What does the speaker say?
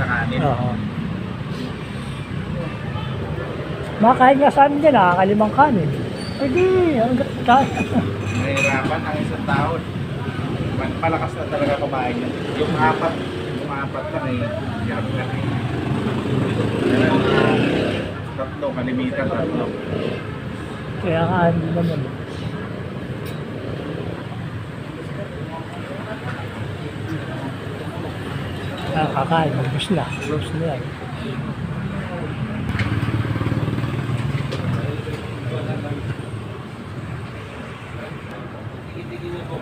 sa kanin. Oo. Makain nga sa amin din, nakakalimang kanin. Hindi, hanggang kaya. Nahihirapan ang isang tao. Malakas na talaga kumain yan. Yung apat lang eh. Hirap na rin. Tatlo, kalimitan tatlo. Kaya nga, hindi naman. Kakain, ubus na. Ubus na yan. Tigil-tigil na po.